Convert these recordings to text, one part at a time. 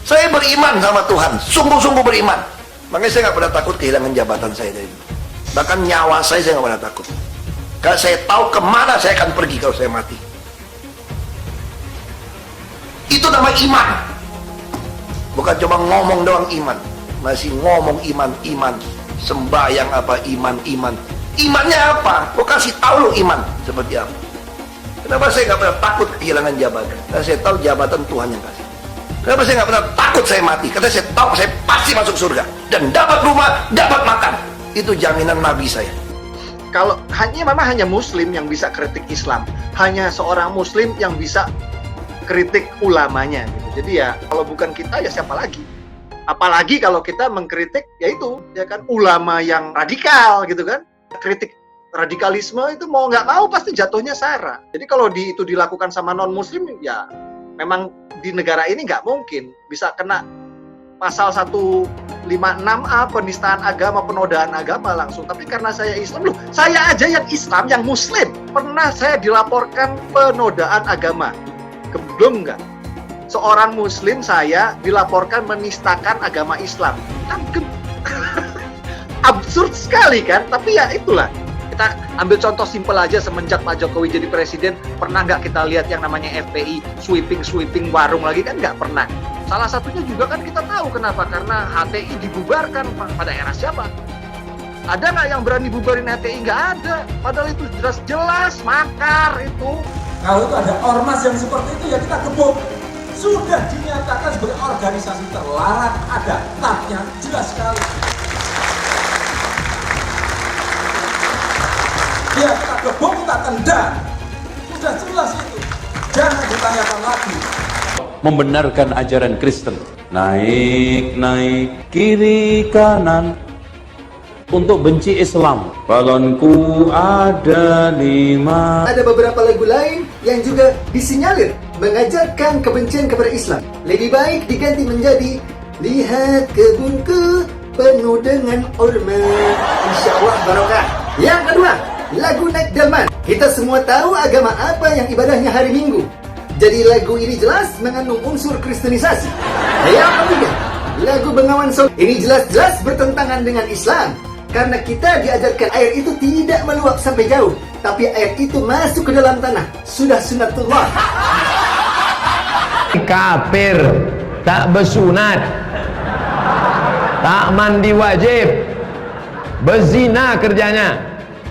Saya beriman sama Tuhan, sungguh-sungguh beriman. Makanya saya nggak pernah takut kehilangan jabatan saya dari dulu. Bahkan nyawa saya nggak pernah takut. Karena saya tahu kemana saya akan pergi kalau saya mati. Itu nama iman. Bukan cuma ngomong doang iman. Masih ngomong iman. Sembahyang apa iman. Imannya apa? Gua kasih tahu lu iman seperti apa. Kenapa saya nggak pernah takut kehilangan jabatan? Karena saya tahu jabatan Tuhan yang kasih. Kenapa saya nggak pernah takut saya mati? Karena saya tahu saya pasti masuk surga dan dapat rumah, dapat makan. Itu jaminan Nabi saya. Kalau hanya Muslim yang bisa kritik Islam, hanya seorang Muslim yang bisa kritik ulamanya. Gitu. Jadi ya kalau bukan kita ya siapa lagi? Apalagi kalau kita mengkritik yaitu ya kan ulama yang radikal gitu kan. Kritik radikalisme itu mau nggak mau pasti jatuhnya sara. Jadi kalau itu dilakukan sama non Muslim ya memang di negara ini nggak mungkin bisa kena pasal 156A penistaan agama, penodaan agama langsung. Tapi karena saya Islam, saya aja yang Islam, yang Muslim pernah saya dilaporkan penodaan agama. Belum nggak? Seorang Muslim saya dilaporkan menistakan agama Islam. Absurd sekali kan? Tapi ya itulah. Kita ambil contoh simpel aja, semenjak Pak Jokowi jadi presiden, pernah nggak kita lihat yang namanya FPI sweeping warung lagi? Kan nggak pernah. Salah satunya juga kan kita tahu kenapa, karena HTI dibubarkan pada era siapa? Ada nggak yang berani bubarin HTI? Nggak ada. Padahal itu jelas makar itu. Kalau itu ada ormas yang seperti itu ya kita gebuk. Sudah dinyatakan sebagai organisasi terlarang, ada tatnya jelas sekali. Ya kita gebuk, kita tendang. Sudah jelas itu. Jangan ditanyakan lagi. Membenarkan ajaran Kristen. Naik kiri kanan untuk benci Islam. Balonku ada 5. Ada beberapa lagu lain yang juga disinyalir mengajarkan kebencian kepada Islam. Lebih baik diganti menjadi lihat kebunku penuh dengan orman. Insya Allah barokah. Yang kedua, lagu Naik Delman. Kita semua tahu agama apa yang ibadahnya hari Minggu. Jadi lagu ini jelas mengandung unsur kristenisasi. Yang ketiga, lagu Bengawan Solo. Ini jelas-jelas bertentangan dengan Islam. Karena kita diajarkan air itu tidak meluap sampai jauh, tapi air itu masuk ke dalam tanah. Sudah sunatullah. Kafir, tak bersunat, tak mandi wajib, berzina kerjanya.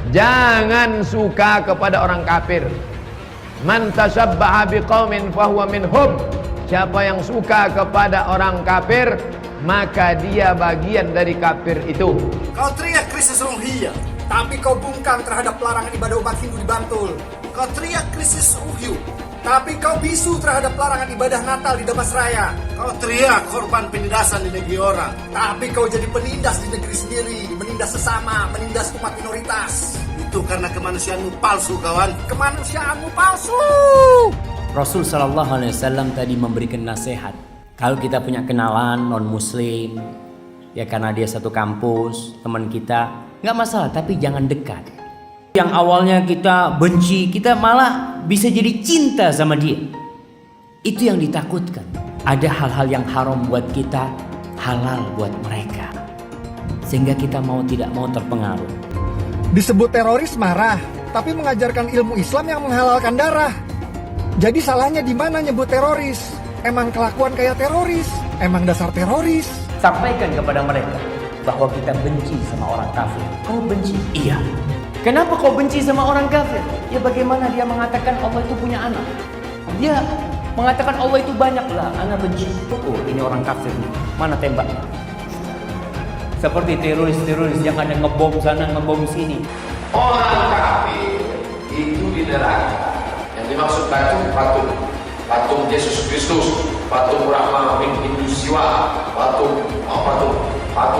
Jangan suka kepada orang kafir. Man tashabbaha biqaumin fahuwa minhum. Siapa yang suka kepada orang kafir, maka dia bagian dari kafir itu. Kau teriak krisis Rohingya, tapi kau bungkam terhadap larangan ibadah umat Hindu di Bantul. Kau teriak krisis Uyghur, tapi kau bisu terhadap larangan ibadah Natal di Damasraya. Kau teriak korban penindasan di negeri orang, tapi kau jadi penindas di negeri sendiri, menindas sesama, menindas umat minoritas. Itu karena kemanusiaanmu palsu, kawan. Kemanusiaanmu palsu. Rasul Shallallahu Alaihi Wasallam tadi memberikan nasihat. Kalau kita punya kenalan non Muslim, ya karena dia satu kampus, teman kita, nggak masalah, tapi jangan dekat. Yang awalnya kita benci, kita malah bisa jadi cinta sama dia. Itu yang ditakutkan. Ada hal-hal yang haram buat kita, halal buat mereka, sehingga kita mau tidak mau terpengaruh. Disebut teroris marah, tapi mengajarkan ilmu Islam yang menghalalkan darah. Jadi salahnya di mana nyebut teroris? Emang kelakuan kayak teroris? Emang dasar teroris? Sampaikan kepada mereka bahwa kita benci sama orang kafir. Kau benci? Iya. Kenapa kau benci sama orang kafir? Ya bagaimana dia mengatakan Allah itu punya anak? Dia mengatakan Allah itu banyak lah, anak benci. Oh ini orang kafir nih, mana tembaknya? Seperti teroris-teroris yang ada ngebom sana, ngebom sini. Orang kafir itu di neraka. Yang dimaksud patung Yesus Kristus, patung Brahma, Hindu Siwa, patung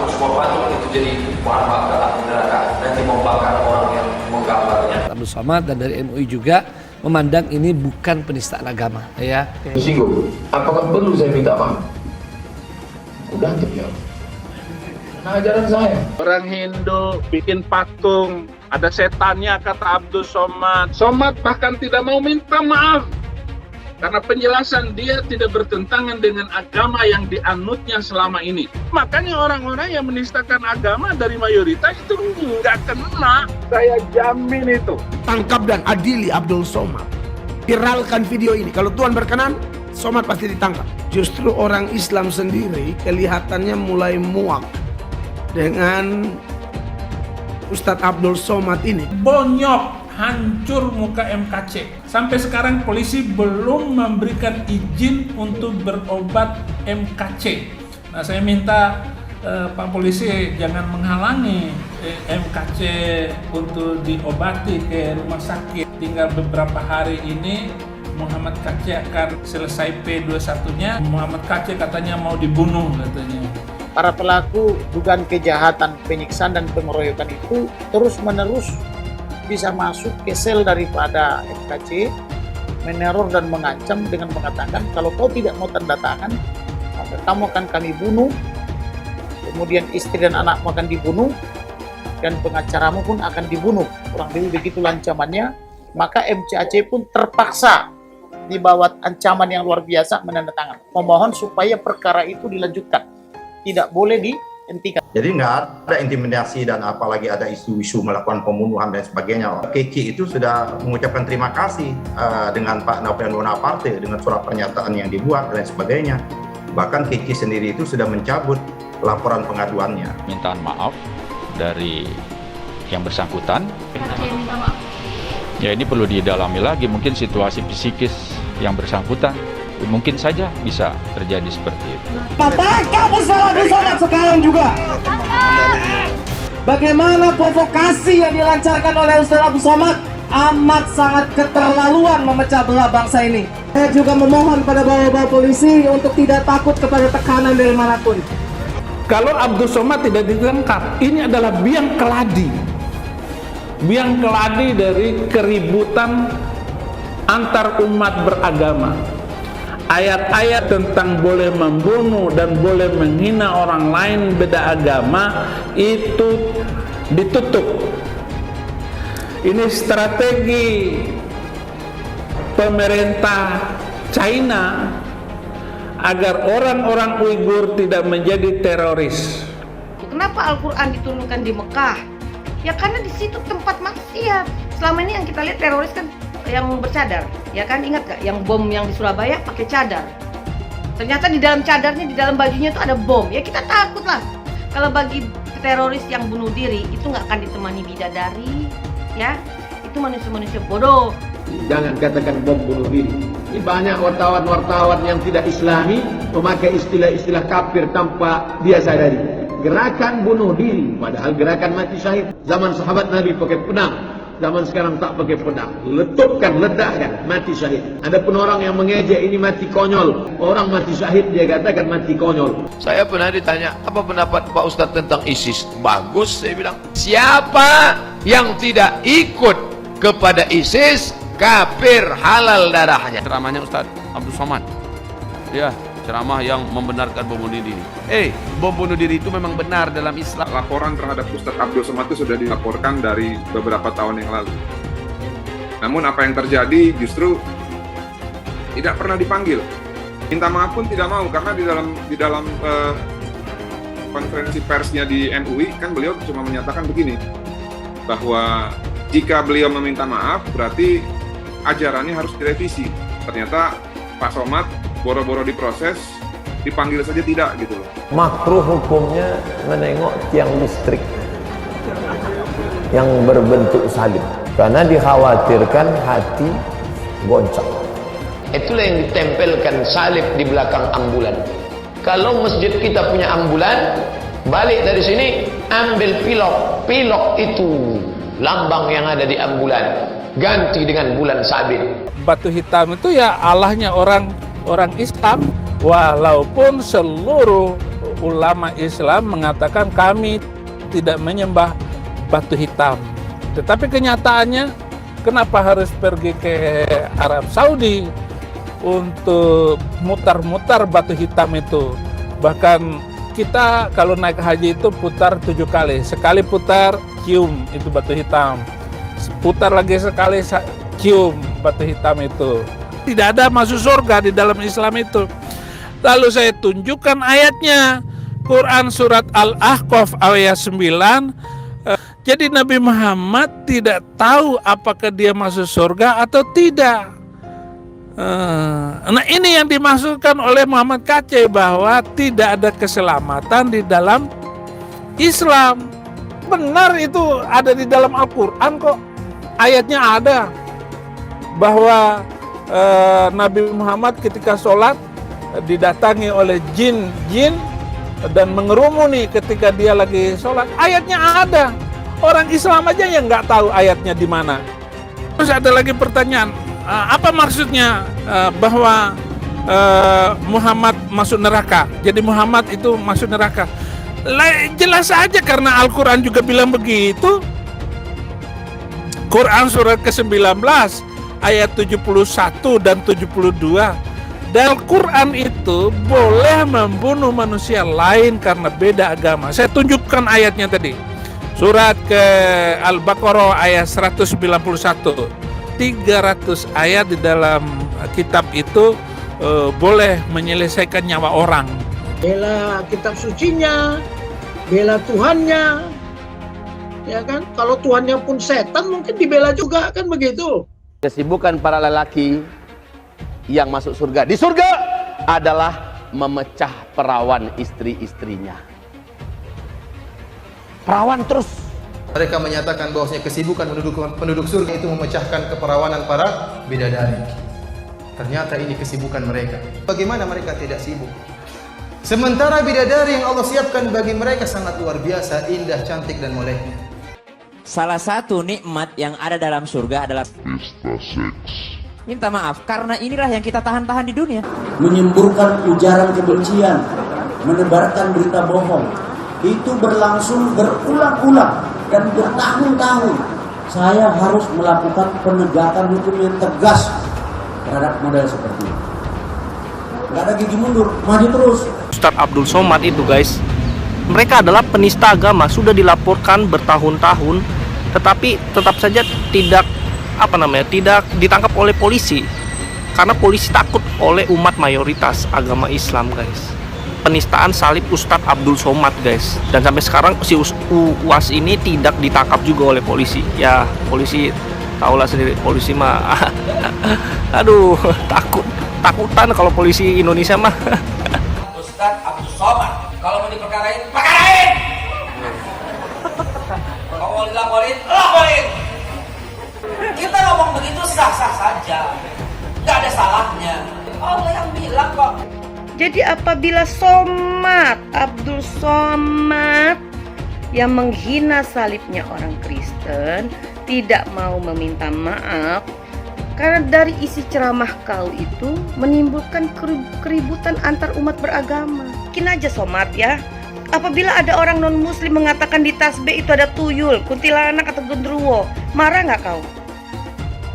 semua patung itu jadi bahan bakar neraka. Nanti membakar orang yang menggambarnya. Abdul Somad dan dari MUI juga memandang ini bukan penistaan agama, ya. Tersinggung. Apakah perlu saya minta maaf? Udah terjawab. Ajaran saya. Orang Hindu bikin patung, ada setannya kata Abdul Somad. Somad bahkan tidak mau minta maaf. Karena penjelasan dia tidak bertentangan dengan agama yang dianutnya selama ini. Makanya orang-orang yang menistakan agama dari mayoritas itu nggak kena. Saya jamin itu. Tangkap dan adili Abdul Somad. Viralkan video ini. Kalau Tuhan berkenan, Somad pasti ditangkap. Justru orang Islam sendiri kelihatannya mulai muak dengan Ustadz Abdul Somad ini. Bonyok, hancur muka MKC. Sampai sekarang polisi belum memberikan izin untuk berobat MKC. Nah, saya minta Pak Polisi jangan menghalangi MKC untuk diobati ke rumah sakit. Tinggal beberapa hari ini Muhammad KC akan selesai P21-nya. Muhammad KC katanya mau dibunuh katanya. Para pelaku dugaan kejahatan, penyiksaan dan pengeroyokan itu terus-menerus bisa masuk ke sel daripada MKC, meneror dan mengancam dengan mengatakan kalau kau tidak mau tanda tangan, maka kamu akan kami bunuh, kemudian istri dan anakmu akan dibunuh, dan pengacaramu pun akan dibunuh. Kurang lebih begitu ancamannya. Maka MCAC pun terpaksa di bawah ancaman yang luar biasa menandatangan, memohon supaya perkara itu dilanjutkan, tidak boleh dihentikan. Jadi nggak ada intimidasi dan apalagi ada isu-isu melakukan pembunuhan dan sebagainya. Keki itu sudah mengucapkan terima kasih dengan Pak Novel Bonaparte dengan surat pernyataan yang dibuat dan sebagainya. Bahkan Keki sendiri itu sudah mencabut laporan pengaduannya. Mintaan maaf dari yang bersangkutan. Ya, ini perlu didalami lagi, mungkin situasi psikis yang bersangkutan mungkin saja bisa terjadi seperti itu. Tangkap Ustadz Abdul Somad sekarang juga. Bagaimana provokasi yang dilancarkan oleh Ustadz Abdul Somad amat sangat keterlaluan memecah belah bangsa ini. Saya juga memohon pada bapak-bapak polisi untuk tidak takut kepada tekanan dari manapun. Kalau Abdul Somad tidak ditangkap, ini adalah biang keladi. Biang keladi dari keributan antar umat beragama. Ayat-ayat tentang boleh membunuh dan boleh menghina orang lain beda agama itu ditutup. Ini strategi pemerintah China agar orang-orang Uighur tidak menjadi teroris. Kenapa Al-Quran diturunkan di Mekah? Ya karena di situ tempat maksiat. Selama ini yang kita lihat teroris kan yang bercadar, ya kan, ingat gak yang bom yang di Surabaya pakai cadar? Ternyata di dalam cadarnya, di dalam bajunya itu ada bom. Ya kita takut lah. Kalau bagi teroris yang bunuh diri itu nggak akan ditemani bidadari, ya itu manusia-manusia bodoh. Jangan katakan bom bunuh diri. Ini banyak wartawan-wartawan yang tidak Islami memakai istilah-istilah kafir tanpa dia sadari. Gerakan bunuh diri, padahal gerakan mati syahid. Zaman sahabat Nabi pakai pedang, zaman sekarang tak pakai pedang. Letupkan, ledakkan, mati syahid. Ada pun orang yang mengejek ini mati konyol. Orang mati syahid dia katakan mati konyol. Saya pernah ditanya, apa pendapat Pak Ustadz tentang ISIS? Bagus, saya bilang. Siapa yang tidak ikut kepada ISIS, kafir, halal darahnya. Ceramahnya Ustadz Abdul Somad. Ya, ceramah yang membenarkan bom bunuh diri. Bom bunuh diri itu memang benar dalam Islam. Laporan terhadap Ustadz Abdul Somad itu sudah dilaporkan dari beberapa tahun yang lalu. Namun apa yang terjadi justru tidak pernah dipanggil. Minta maaf pun tidak mau, karena di dalam konferensi persnya di NUI kan beliau cuma menyatakan begini, bahwa jika beliau meminta maaf berarti ajarannya harus direvisi. Ternyata Pak Somad boro-boro diproses, dipanggil saja tidak gitu loh. Makruh hukumnya menengok tiang listrik yang berbentuk salib karena dikhawatirkan hati goncang. Itulah yang ditempelkan salib di belakang ambulan. Kalau masjid kita punya ambulan, balik dari sini ambil pilok. Pilok itu lambang yang ada di ambulan, ganti dengan bulan sabit. Batu hitam itu ya Allahnya orang Islam, walaupun seluruh ulama Islam mengatakan kami tidak menyembah batu hitam. Tetapi kenyataannya kenapa harus pergi ke Arab Saudi untuk mutar-mutar batu hitam itu? Bahkan kita kalau naik haji itu putar 7 kali. Sekali putar, cium itu batu hitam. Putar lagi sekali, cium batu hitam itu. Tidak ada masuk surga di dalam Islam itu. Lalu saya tunjukkan ayatnya. Quran surat Al-Ahqaf ayat 9. Jadi Nabi Muhammad tidak tahu apakah dia masuk surga atau tidak. Nah ini yang dimaksudkan oleh Muhammad Kacai, bahwa tidak ada keselamatan di dalam Islam. Benar, itu ada di dalam Al-Quran kok. Ayatnya ada bahwa Nabi Muhammad ketika sholat didatangi oleh jin dan mengerumuni ketika dia lagi sholat. Ayatnya ada. Orang Islam aja yang nggak tahu ayatnya di mana. Terus ada lagi pertanyaan, apa maksudnya bahwa Muhammad masuk neraka? Jadi Muhammad itu masuk neraka. Jelas aja karena Al-Quran juga bilang begitu. Quran surat ke-19 ayat 71 dan 72. Dan Al-Quran itu boleh membunuh manusia lain karena beda agama. Saya tunjukkan ayatnya tadi. Surat ke Al-Baqarah ayat 191. 300 ayat di dalam kitab itu boleh menyelesaikan nyawa orang. Bela kitab sucinya, bela Tuhannya, ya kan? Kalau Tuhannya pun setan mungkin dibela juga, kan begitu? Kesibukan para lelaki yang masuk surga di surga adalah memecah perawan istri-istrinya. Perawan terus. Mereka menyatakan bahwasanya kesibukan penduduk surga itu memecahkan keperawanan para bidadari. Ternyata ini kesibukan mereka. Bagaimana mereka tidak sibuk? Sementara bidadari yang Allah siapkan bagi mereka sangat luar biasa, indah, cantik dan moleknya. Salah satu nikmat yang ada dalam surga adalah pesta seks. Minta maaf, karena inilah yang kita tahan-tahan di dunia. Menyemburkan ujaran kebencian, menebarkan berita bohong, itu berlangsung berulang-ulang dan bertahun-tahun. Saya harus melakukan penegakan hukum yang tegas terhadap model seperti ini. Gak ada gigi mundur, maju terus. Ustadz Abdul Somad itu guys, mereka adalah penista agama, sudah dilaporkan bertahun-tahun, tetapi tetap saja tidak tidak ditangkap oleh polisi, karena polisi takut oleh umat mayoritas agama Islam guys. Penistaan salib Ustadz Abdul Somad guys, dan sampai sekarang si UAS ini tidak ditangkap juga oleh polisi. Ya polisi tahulah sendiri, polisi mah aduh takutan kalau polisi Indonesia mah. Ustadz Abdul Somad, kalau mau diperkarain, perkarain. Kalau mau dilaporin, laporin. Kita ngomong begitu sah-sah saja, nggak ada salahnya. Allah yang bilang kok. Jadi apabila Abdul Somad yang menghina salibnya orang Kristen tidak mau meminta maaf, karena dari isi ceramah kau itu menimbulkan keributan antar umat beragama. Mungkin aja Somad ya, apabila ada orang non muslim mengatakan di tasbih itu ada tuyul, kuntilanak atau genderuwo, marah nggak kau?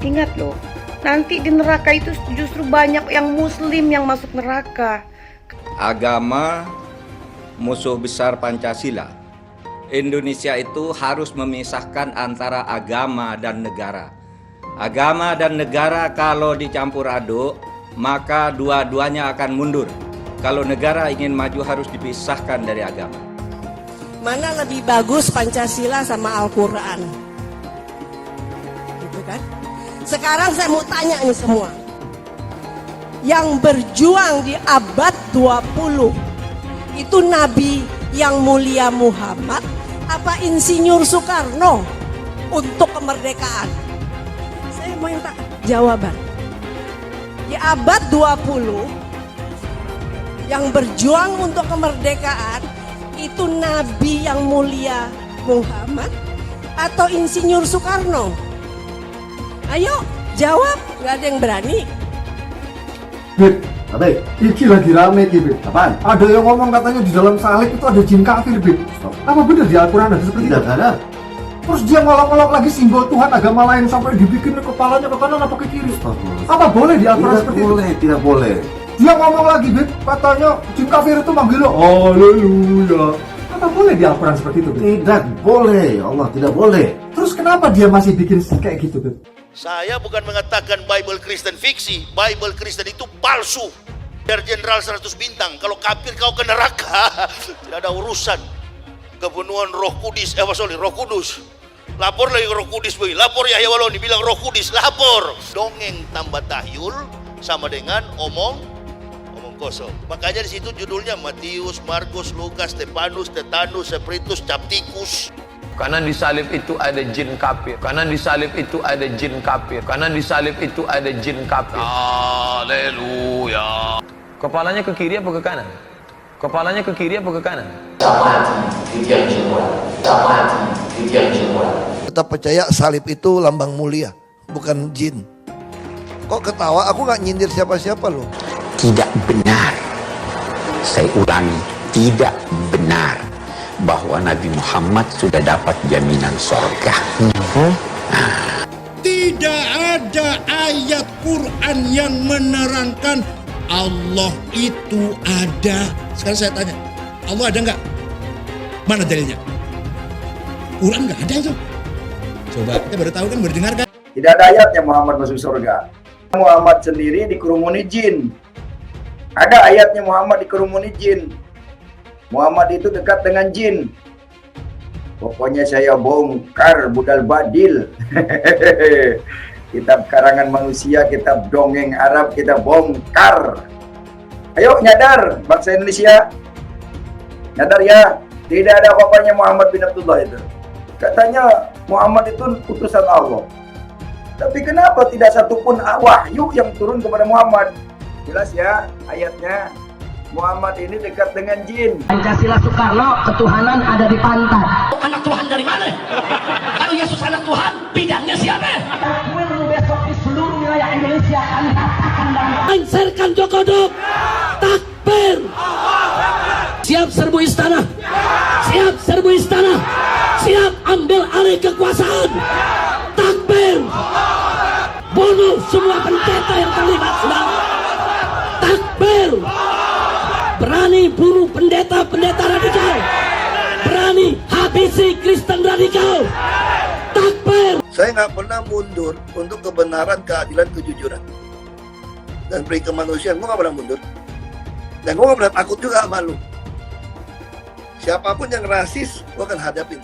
Ingat loh, nanti di neraka itu justru banyak yang muslim yang masuk neraka. Agama musuh besar Pancasila. Indonesia itu harus memisahkan antara agama dan negara. Agama dan negara kalau dicampur aduk, maka dua-duanya akan mundur. Kalau negara ingin maju harus dipisahkan dari agama. Mana lebih bagus Pancasila sama Al-Quran? Gitu kan? Sekarang saya mau tanya nih semua. Yang berjuang di abad 20 itu Nabi yang mulia Muhammad apa Insinyur Soekarno untuk kemerdekaan? Saya mau minta jawaban. Di abad 20 yang berjuang untuk kemerdekaan itu Nabi yang mulia Muhammad atau Insinyur Soekarno? Ayo jawab, nggak ada yang berani. Beb, Ate, iki lagi rame iki, Beb. Apaan? Ada yang ngomong katanya di dalam salib itu ada jin kafir, Beb. Apa benar di Al-Quran ada seperti itu? Tidak ada. Terus dia ngolok-ngolok lagi simbol Tuhan agama lain sampai dibikin kepalanya ke kanan apa ke kiri. Apa boleh di Al-Quran seperti itu? Tidak boleh. Dia ngomong lagi, Beb, katanya jin kafir itu manggil lo, haleluya. Apa boleh di Al-Quran seperti itu, Beb? Tidak boleh, Allah tidak boleh. Terus kenapa dia masih bikin kayak gitu, Beb? Saya bukan mengatakan Bible Kristen fiksi. Bible Kristen itu palsu. Biar jenderal 100 bintang. Kalau kafir kau ke neraka. Tidak ada urusan. Kepenuhan Roh Kudus. Roh Kudus. Lapor lagi Roh Kudus. Lapor Yahya Waloni bilang Roh Kudus. Lapor. Dongeng tambah tahyul sama dengan omong kosong. Makanya di situ judulnya Matius, Markus, Lukas, Stefanus, Tetanus, Spiritus, Capticus. Karena di salib itu ada jin kafir. Karena di salib itu ada jin kafir. Karena di salib itu ada jin kafir. Haleluya. Kepalanya ke kiri apa ke kanan? Kepalanya ke kiri apa ke kanan? Tetap percaya salib itu lambang mulia, bukan jin. Kok ketawa? Aku nggak nyindir siapa-siapa loh. Tidak benar. Saya ulangi, tidak benar bahwa Nabi Muhammad sudah dapat jaminan surga. Tidak ada ayat Quran yang menerangkan Allah itu ada. Sekarang saya tanya, Allah ada nggak? Mana dalilnya? Quran nggak ada itu. Coba kita baru tahu kan, baru dengar kan? Tidak ada ayatnya Muhammad masuk surga. Muhammad sendiri dikerumuni jin. Ada ayatnya Muhammad dikerumuni jin. Muhammad itu dekat dengan jin. Pokoknya saya bongkar budal badil. Kitab karangan manusia, kitab dongeng Arab kita bongkar. Ayo nyadar bangsa Indonesia. Nyadar ya, tidak ada apa-apanya Muhammad bin Abdullah itu. Katanya Muhammad itu utusan Allah. Tapi kenapa tidak satupun wahyu yang turun kepada Muhammad? Jelas ya ayatnya. Muhammad ini dekat dengan jin. Pancasila Soekarno, ketuhanan ada di pantat. Anak Tuhan dari mana? Kalau Yesus anak Tuhan, bidangnya siapa? Takbir besok di seluruh wilayah Indonesia kami katakan dan Lancarkan Jokodok. Takbir. Siap serbu istana. Siap serbu istana. Siap ambil alih kekuasaan. Takbir. Bunuh semua pendeta yang terlibat. Takbir. Berani bunuh pendeta-pendeta radikal. Berani habisi Kristen radikal. Takbir. Saya nggak pernah mundur untuk kebenaran, keadilan, kejujuran, dan peri kemanusiaan. Gue nggak pernah mundur. Dan gue nggak pernah takut juga sama lu. Siapapun yang rasis, gue akan hadapin.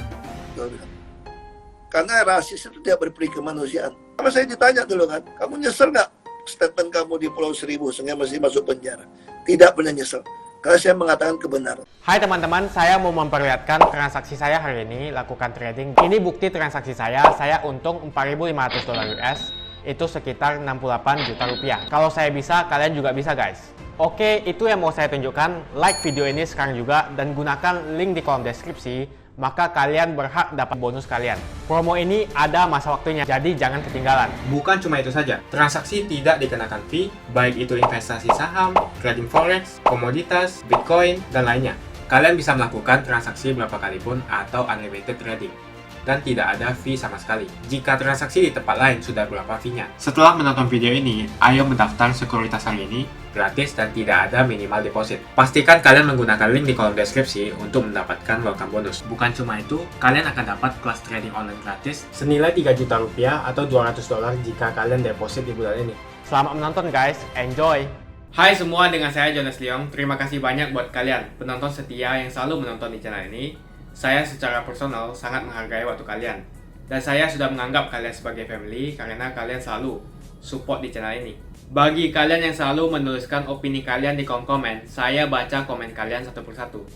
Karena rasis itu tidak berperi kemanusiaan. Sama saya ditanya dulu kan, kamu nyesel nggak statement kamu di Pulau Seribu sehingga masih masuk penjara? Tidak pernah nyesel. Karena saya mengatakan kebenaran. Hai teman-teman, saya mau memperlihatkan transaksi saya hari ini lakukan trading. Ini bukti transaksi saya untung $4.500 US, itu sekitar 68 juta rupiah. Kalau saya bisa, kalian juga bisa guys. Oke, itu yang mau saya tunjukkan. Like video ini sekarang juga dan gunakan link di kolom deskripsi. Maka kalian berhak dapat bonus kalian. Promo ini ada masa waktunya, jadi jangan ketinggalan. Bukan cuma itu saja, transaksi tidak dikenakan fee, baik itu investasi saham, trading forex, komoditas, bitcoin, dan lainnya. Kalian bisa melakukan transaksi berapa kali pun atau unlimited trading. Dan tidak ada fee sama sekali. Jika transaksi di tempat lain sudah berapa fee-nya. Setelah menonton video ini, ayo mendaftar sekuritas hari ini, gratis dan tidak ada minimal deposit. Pastikan kalian menggunakan link di kolom deskripsi untuk mendapatkan welcome bonus. Bukan cuma itu, kalian akan dapat kelas trading online gratis senilai 3 juta rupiah atau $200 jika kalian deposit di bulan ini. Selamat menonton guys, enjoy! Hai semua, dengan saya Jonas Leong. Terima kasih banyak buat kalian, penonton setia yang selalu menonton di channel ini. Saya secara personal sangat menghargai waktu kalian. Dan saya sudah menganggap kalian sebagai family karena kalian selalu support di channel ini. Bagi kalian yang selalu menuliskan opini kalian di kolom komen, saya baca komen kalian satu persatu.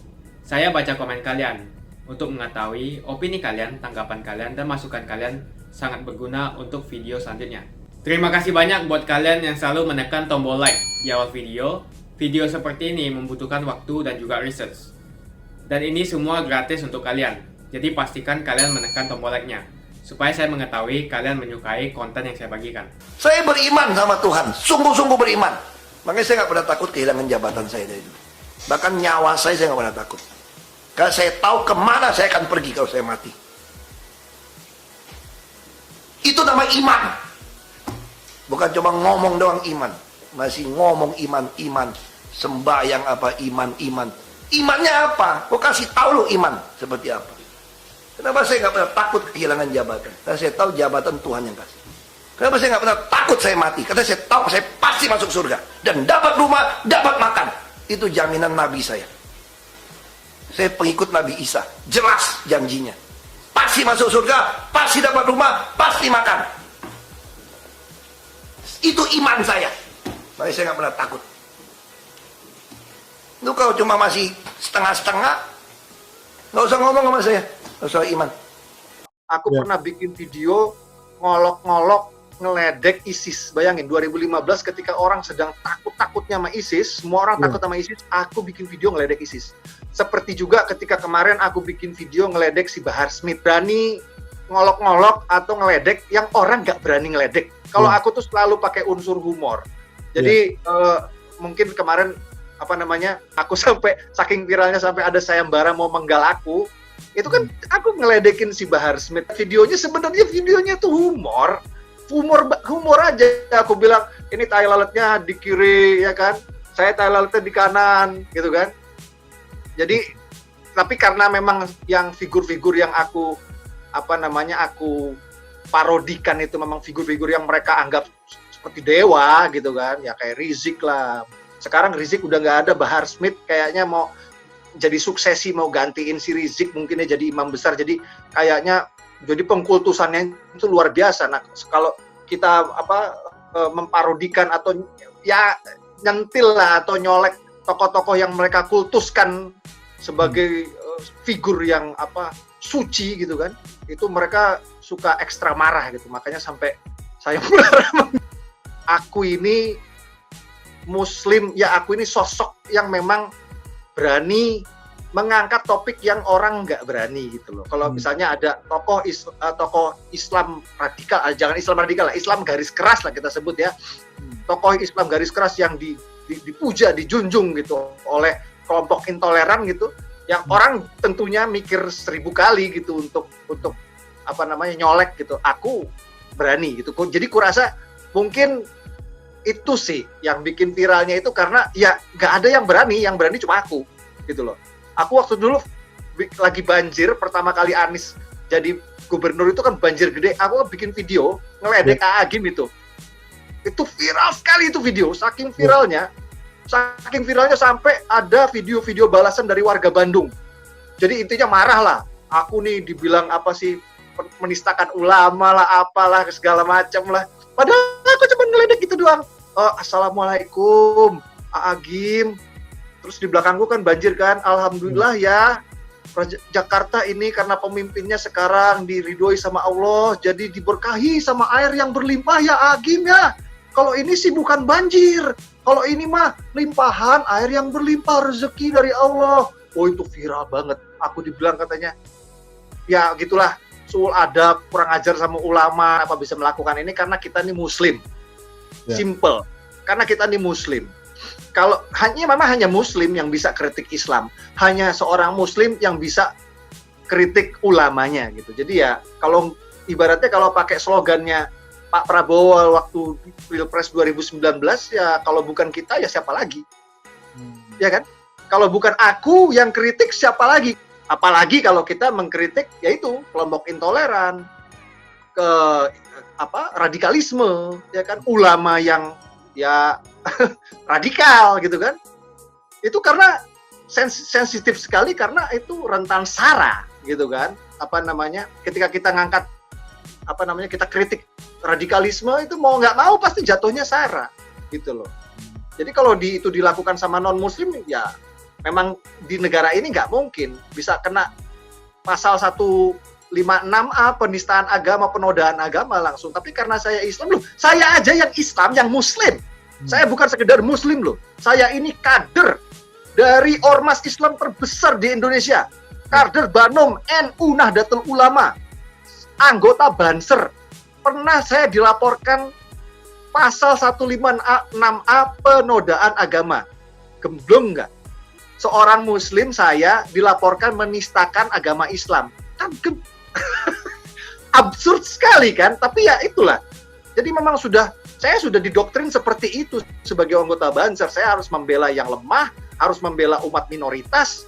Saya baca komen kalian untuk mengetahui opini kalian, tanggapan kalian, dan masukan kalian sangat berguna untuk video selanjutnya. Terima kasih banyak buat kalian yang selalu menekan tombol like di awal video. Video seperti ini membutuhkan waktu dan juga research. Dan ini semua gratis untuk kalian. Jadi pastikan kalian menekan tombol like-nya supaya saya mengetahui kalian menyukai konten yang saya bagikan. Saya beriman sama Tuhan, sungguh-sungguh beriman. Makanya saya nggak pernah takut kehilangan jabatan saya dari dulu. Bahkan nyawa saya nggak pernah takut. Karena saya tahu kemana saya akan pergi kalau saya mati. Itu nama iman. Bukan cuma ngomong doang iman. Masih ngomong iman. Sembahyang apa iman. Imannya apa? Gue kasih tahu lo iman seperti apa. Kenapa saya nggak pernah takut kehilangan jabatan? Karena saya tahu jabatan Tuhan yang kasih. Kenapa saya nggak pernah takut saya mati? Karena saya tahu saya pasti masuk surga. Dan dapat rumah, dapat makan. Itu jaminan Nabi saya. Saya pengikut Nabi Isa. Jelas janjinya. Pasti masuk surga, pasti dapat rumah, pasti makan. Itu iman saya. Makanya saya nggak pernah takut. Itu kalau cuma masih setengah-setengah, nggak usah ngomong sama saya. Nggak usah iman. Aku pernah bikin video ngolok-ngolok ngeledek ISIS. Bayangin 2015 ketika orang sedang takut-takutnya sama ISIS, semua orang takut sama ISIS, aku bikin video ngeledek ISIS. Seperti juga ketika kemarin aku bikin video ngeledek si Bahar Smith. Berani ngolok-ngolok atau ngeledek yang orang nggak berani ngeledek. Kalau aku tuh selalu pakai unsur humor. Jadi mungkin kemarin aku sampai saking viralnya sampai ada sayembara mau menggal aku. Itu kan aku ngeledekin si Bahar Smith. Videonya tuh humor aja. Aku bilang ini tai lalatnya di kiri ya kan, saya tai lalatnya di kanan gitu kan. Jadi tapi karena memang yang figur-figur yang aku aku parodikan itu memang figur-figur yang mereka anggap seperti dewa gitu kan, ya kayak Rizik lah. Sekarang Rizik udah nggak ada, Bahar Smith kayaknya mau jadi suksesi, mau gantiin si Rizik, mungkinnya jadi imam besar. Jadi kayaknya jadi pengkultusannya itu luar biasa. Nah, kalau kita memparodikan atau ya nyentil lah atau nyolek tokoh-tokoh yang mereka kultuskan sebagai figur yang suci gitu kan, itu mereka suka ekstra marah gitu. Makanya sampai saya marah. Aku ini Muslim, ya aku ini sosok yang memang berani mengangkat topik yang orang nggak berani gitu loh. Kalau misalnya ada tokoh Islam radikal, jangan Islam radikal lah, Islam garis keras lah kita sebut ya. Tokoh Islam garis keras yang dipuja, dijunjung gitu oleh kelompok intoleran gitu, yang orang tentunya mikir 1000 kali gitu untuk nyolek gitu. Aku berani gitu. Jadi kurasa mungkin itu sih yang bikin viralnya itu, karena ya nggak ada yang berani cuma aku gitu loh. Aku waktu dulu lagi banjir, pertama kali Anies jadi gubernur itu kan banjir gede, aku bikin video ngeledek Agim itu viral sekali itu video, saking viralnya sampai ada video-video balasan dari warga Bandung. Jadi intinya marah lah, aku nih dibilang menistakan ulama lah, apalah segala macam lah. Padahal aku cuma ngeledek gitu doang. Assalamualaikum, Agim. Terus di belakangku kan banjir kan. Alhamdulillah ya, Jakarta ini karena pemimpinnya sekarang diridhoi sama Allah, jadi diberkahi sama air yang berlimpah ya Agim ya. Kalau ini sih bukan banjir. Kalau ini mah limpahan air yang berlimpah, rezeki dari Allah. Oh itu viral banget. Aku dibilang katanya, ya gitulah, suul adab, kurang ajar sama ulama, apa bisa melakukan ini karena kita ini Muslim. Simple. Karena kita ini Muslim. Kalau hanya Muslim yang bisa kritik Islam, hanya seorang Muslim yang bisa kritik ulamanya gitu. Jadi ya kalau ibaratnya kalau pakai slogannya Pak Prabowo waktu Pilpres 2019, ya kalau bukan kita ya siapa lagi? Ya kan? Kalau bukan aku yang kritik siapa lagi? Apalagi kalau kita mengkritik yaitu kelompok intoleran, radikalisme, ya kan, ulama yang ya radikal gitu kan. Itu karena sensitif sekali, karena itu rentan sara gitu kan. Ketika kita ngangkat kita kritik radikalisme, itu mau nggak mau pasti jatuhnya sara gitu loh. Jadi kalau itu dilakukan sama non muslim, ya memang di negara ini nggak mungkin bisa kena pasal 156A penistaan agama, penodaan agama langsung. Tapi karena saya Islam loh, saya aja yang Islam, yang Muslim. Saya bukan sekedar Muslim loh. Saya ini kader dari ormas Islam terbesar di Indonesia. Kader Banom NU Nahdlatul Ulama, anggota Banser. Pernah saya dilaporkan pasal 156A penodaan agama. Gemblong nggak? Seorang Muslim saya dilaporkan menistakan agama Islam. Kan absurd sekali kan? Tapi ya itulah. Jadi memang saya sudah didoktrin seperti itu sebagai anggota Banser. Saya harus membela yang lemah, harus membela umat minoritas,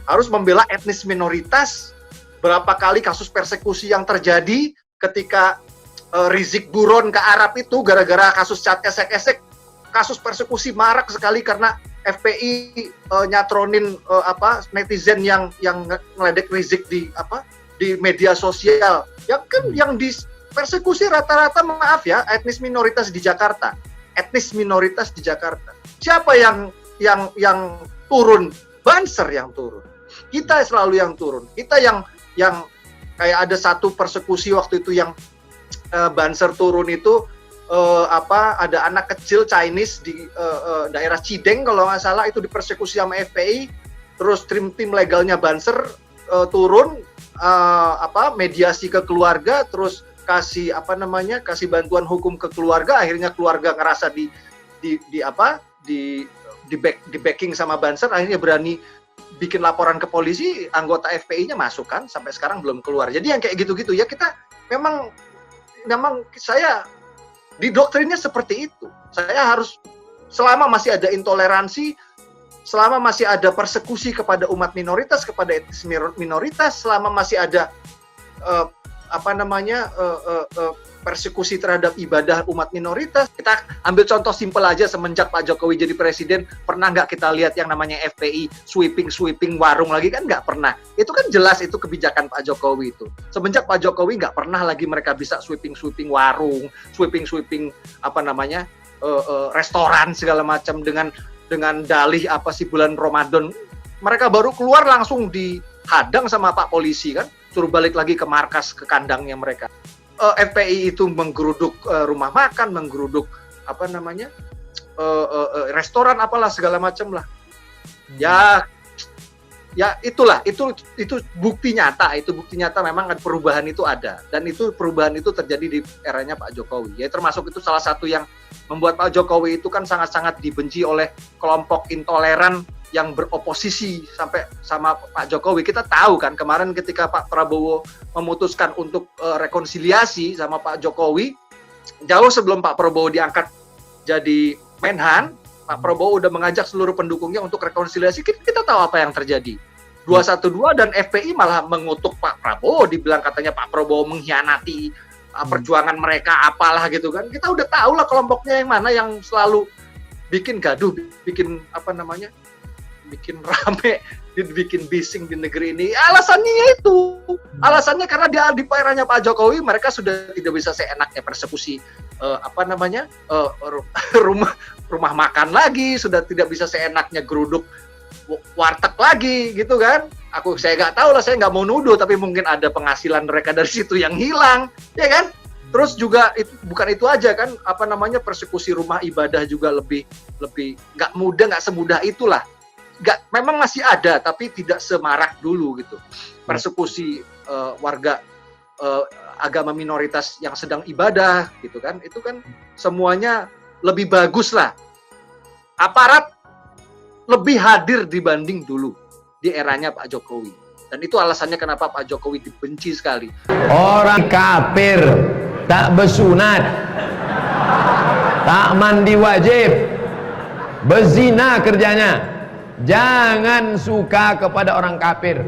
harus membela etnis minoritas. Berapa kali kasus persekusi yang terjadi ketika Rizik buron ke Arab itu gara-gara kasus cat esek-esek, kasus persekusi marak sekali karena FPI nyatronin netizen yang ngeledek Rizik di media sosial. Yang di persekusi rata-rata, maaf ya, etnis minoritas di Jakarta. Siapa yang turun? Banser yang turun. Kita selalu yang turun. Kita yang kayak ada satu persekusi waktu itu yang Banser turun itu ada anak kecil Chinese di daerah Cideng kalau nggak salah, itu dipersekusi sama FPI, terus tim legalnya Banser turun mediasi ke keluarga, terus kasih bantuan hukum ke keluarga, akhirnya keluarga ngerasa di backing sama Banser, akhirnya berani bikin laporan ke polisi, anggota FPI-nya masuk kan, sampai sekarang belum keluar. Jadi yang kayak gitu-gitu ya, kita memang saya didoktrinnya seperti itu. Saya harus, selama masih ada intoleransi, selama masih ada persekusi kepada umat minoritas, kepada etnis minoritas, selama masih ada persekusi terhadap ibadah umat minoritas. Kita ambil contoh simpel aja, semenjak Pak Jokowi jadi presiden, pernah nggak kita lihat yang namanya FPI sweeping warung lagi? Kan nggak pernah. Itu kan jelas itu kebijakan Pak Jokowi itu. Semenjak Pak Jokowi nggak pernah lagi mereka bisa sweeping warung, sweeping restoran segala macam dengan dalih bulan Ramadan. Mereka baru keluar langsung dihadang sama Pak polisi kan, suruh balik lagi ke markas, ke kandangnya mereka. FPI itu menggeruduk rumah makan, menggeruduk restoran apalah segala macam lah. Ya itulah, itu bukti nyata, memang perubahan itu ada, dan perubahan itu terjadi di eranya Pak Jokowi. Ya termasuk itu salah satu yang membuat Pak Jokowi itu kan sangat-sangat dibenci oleh kelompok intoleran yang beroposisi sampai sama Pak Jokowi. Kita tahu kan kemarin ketika Pak Prabowo memutuskan untuk rekonsiliasi sama Pak Jokowi, jauh sebelum Pak Prabowo diangkat jadi Menhan, Pak Prabowo udah mengajak seluruh pendukungnya untuk rekonsiliasi. Kita tahu apa yang terjadi. 212 dan FPI malah mengutuk Pak Prabowo, dibilang katanya Pak Prabowo mengkhianati perjuangan mereka apalah gitu kan. Kita udah tahu lah kelompoknya yang mana yang selalu bikin gaduh, bikin bikin rame, bikin bising di negeri ini. Alasannya itu, alasannya karena di eranya Pak Jokowi mereka sudah tidak bisa seenaknya persekusi rumah makan lagi, sudah tidak bisa seenaknya geruduk warteg lagi gitu kan. Saya nggak tahu lah, saya nggak mau nuduh, tapi mungkin ada penghasilan mereka dari situ yang hilang, ya kan? Terus juga bukan itu aja kan, persekusi rumah ibadah juga lebih nggak mudah, nggak semudah itulah. Memang masih ada, tapi tidak semarak dulu gitu. Persekusi warga agama minoritas yang sedang ibadah gitu kan, itu kan semuanya lebih bagus lah. Aparat lebih hadir dibanding dulu di eranya Pak Jokowi. Dan itu alasannya kenapa Pak Jokowi dibenci sekali. Orang kafir tak bersunat, tak mandi wajib, berzina kerjanya. Jangan suka kepada orang kafir.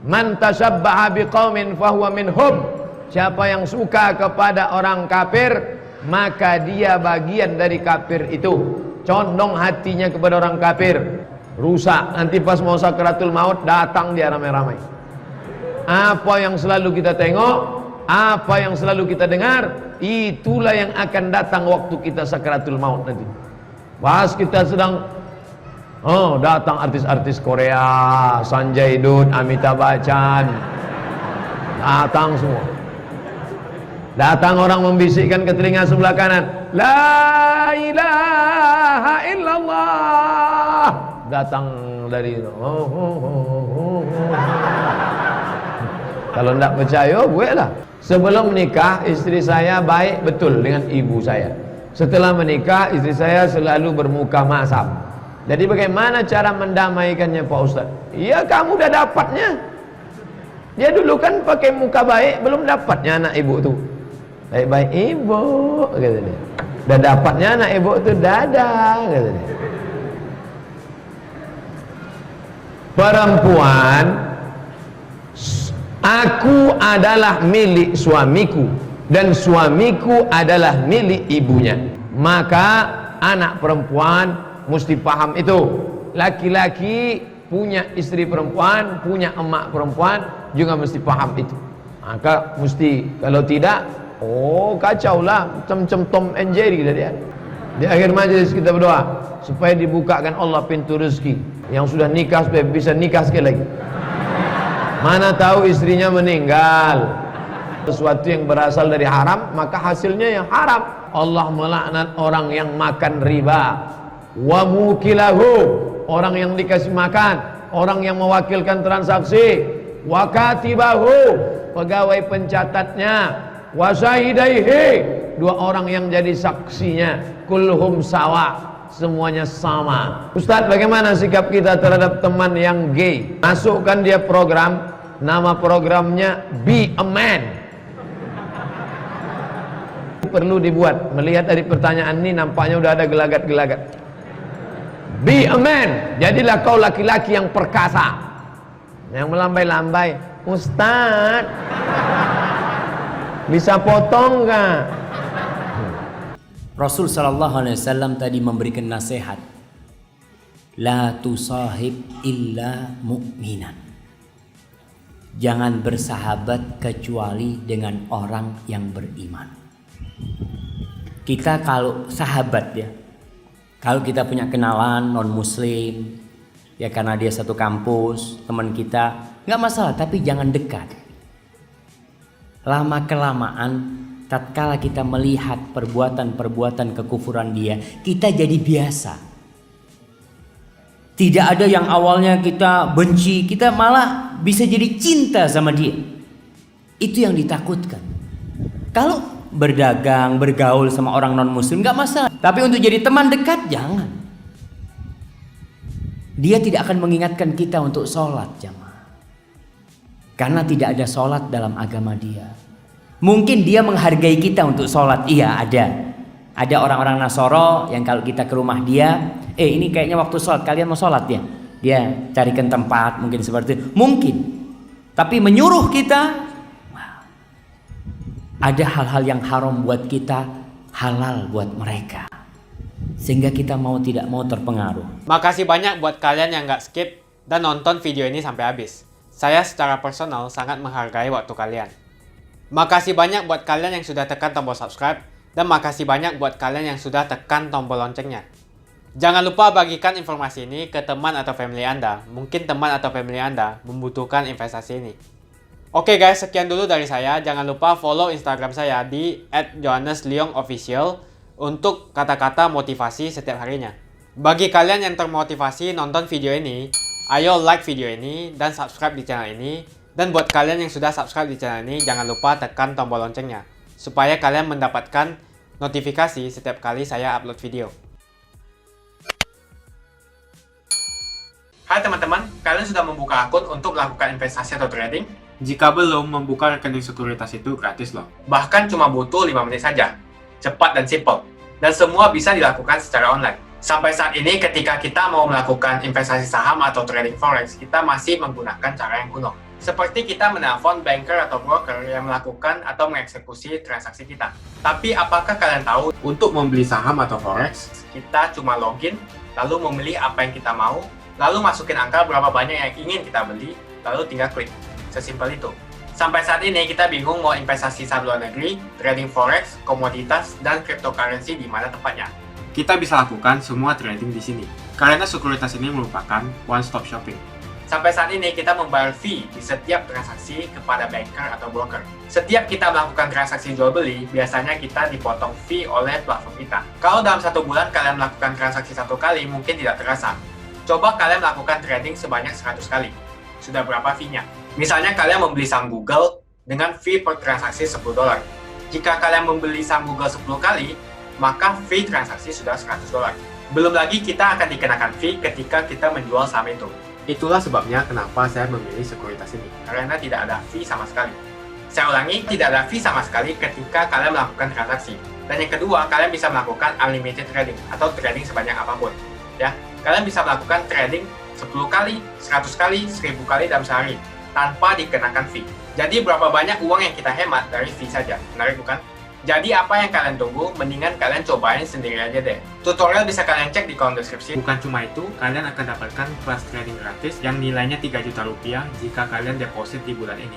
Man tashabbaha biqaumin fahuwa minhum. Siapa yang suka kepada orang kafir, maka dia bagian dari kafir itu. Condong hatinya kepada orang kafir, rusak. Nanti pas mau sakaratul maut, datang dia ramai-ramai. Apa yang selalu kita tengok, apa yang selalu kita dengar, itulah yang akan datang waktu kita sakaratul maut nanti. Pas kita sedang datang artis-artis Korea, Sanjay Dutt, Amitabh Bachchan, datang semua. Datang orang membisikkan ke telinga sebelah kanan, La ilaha illallah. Datang dari Kalau tidak percaya, buatlah. Sebelum menikah, istri saya baik betul dengan ibu saya. Setelah menikah, istri saya selalu bermuka masam. Jadi bagaimana cara mendamaikannya Pak Ustaz? Ya kamu udah dapatnya. Dia dulu kan pakai muka baik, belum dapatnya anak ibu tuh. Baik-baik ibu, kata dia. Udah dapatnya anak ibu tuh dadah, kata dia. Perempuan, aku adalah milik suamiku. dan suamiku adalah milik ibunya. Maka anak perempuan mesti paham itu. Laki-laki punya istri perempuan, punya emak perempuan juga mesti paham itu. Maka mesti, kalau tidak, oh kacau lah, macam Tom and Jerry dia. Di akhir majelis kita berdoa supaya dibukakan Allah pintu rezeki. Yang sudah nikah supaya bisa nikah sekali lagi. Mana tahu istrinya meninggal, sesuatu yang berasal dari haram, maka hasilnya yang haram. Allah melaknat orang yang makan riba, wa mukilahu, orang yang dikasih makan, orang yang mewakilkan transaksi, wa katibahu, pegawai pencatatnya, wa syahidaihi, dua orang yang jadi saksinya, kulhum sawa, semuanya sama. Ustadz, bagaimana sikap kita terhadap teman yang gay? Masukkan dia program, nama programnya Be a Man. Perlu dibuat. Melihat dari pertanyaan ini nampaknya udah ada gelagat-gelagat. Be a man, jadilah kau laki-laki yang perkasa, yang melambai-lambai. Ustadz, bisa potong nggak? Rasul sallallahu alaihi wasallam tadi memberikan nasihat, la tusahib illa mu'minan. Jangan bersahabat kecuali dengan orang yang beriman. Kita kalau sahabat ya, kalau kita punya kenalan non muslim ya, karena dia satu kampus, teman kita, nggak masalah, tapi jangan dekat. Lama kelamaan, tatkala kita melihat perbuatan-perbuatan kekufuran dia, kita jadi biasa. Tidak ada yang awalnya kita benci, kita malah bisa jadi cinta sama dia. Itu yang ditakutkan. Kalau berdagang, bergaul sama orang non muslim nggak masalah, tapi untuk jadi teman dekat jangan. Dia tidak akan mengingatkan kita untuk sholat jamaah, karena tidak ada sholat dalam agama dia. Mungkin dia menghargai kita untuk sholat, iya ada orang-orang Nasoro yang kalau kita ke rumah dia, ini kayaknya waktu sholat, kalian mau sholat ya, dia carikan tempat, mungkin seperti itu, mungkin. Tapi menyuruh kita, ada hal-hal yang haram buat kita, halal buat mereka, sehingga kita mau tidak mau terpengaruh. Makasih banyak buat kalian yang nggak skip dan nonton video ini sampai habis. Saya secara personal sangat menghargai waktu kalian. Makasih banyak buat kalian yang sudah tekan tombol subscribe, dan makasih banyak buat kalian yang sudah tekan tombol loncengnya. Jangan lupa bagikan informasi ini ke teman atau family Anda. Mungkin teman atau family Anda membutuhkan investasi ini. Oke guys, sekian dulu dari saya. Jangan lupa follow Instagram saya di @johannesleongofficial untuk kata-kata motivasi setiap harinya. Bagi kalian yang termotivasi nonton video ini, ayo like video ini dan subscribe di channel ini. Dan buat kalian yang sudah subscribe di channel ini, jangan lupa tekan tombol loncengnya supaya kalian mendapatkan notifikasi setiap kali saya upload video. Hai teman-teman, kalian sudah membuka akun untuk melakukan investasi atau trading? Jika belum, membuka rekening sekuritas itu gratis loh. Bahkan cuma butuh 5 menit saja. Cepat dan simple. Dan semua bisa dilakukan secara online. Sampai saat ini ketika kita mau melakukan investasi saham atau trading forex, kita masih menggunakan cara yang kuno. Seperti kita menelpon banker atau broker yang melakukan atau mengeksekusi transaksi kita. Tapi apakah kalian tahu, untuk membeli saham atau forex, kita cuma login, lalu memilih apa yang kita mau, lalu masukin angka berapa banyak yang ingin kita beli, lalu tinggal klik. Sesimpel itu. Sampai saat ini kita bingung mau investasi saham luar negeri, trading forex, komoditas, dan cryptocurrency di mana tempatnya. Kita bisa lakukan semua trading di sini, karena sekuritas ini merupakan one-stop shopping. Sampai saat ini kita membayar fee di setiap transaksi kepada banker atau broker. Setiap kita melakukan transaksi jual beli, biasanya kita dipotong fee oleh platform kita. Kalau dalam 1 bulan kalian melakukan transaksi 1 kali, mungkin tidak terasa. Coba kalian melakukan trading sebanyak 100 kali. Sudah berapa fee-nya? Misalnya kalian membeli saham Google dengan fee per transaksi $10. Jika kalian membeli saham Google 10 kali, maka fee transaksi sudah $100. Belum lagi kita akan dikenakan fee ketika kita menjual saham itu. Itulah sebabnya kenapa saya memilih sekuritas ini, karena tidak ada fee sama sekali. Saya ulangi, tidak ada fee sama sekali ketika kalian melakukan transaksi. Dan yang kedua, kalian bisa melakukan unlimited trading atau trading sebanyak apapun. Ya, kalian bisa melakukan trading 10 kali, 100 kali, 1000 kali dalam sehari. tanpa dikenakan fee. Jadi berapa banyak uang yang kita hemat dari fee saja, menarik bukan? Jadi apa yang kalian tunggu, mendingan kalian cobain sendiri aja deh. Tutorial bisa kalian cek di kolom deskripsi. Bukan cuma itu, kalian akan dapatkan kelas trading gratis yang nilainya 3 juta rupiah jika kalian deposit di bulan ini.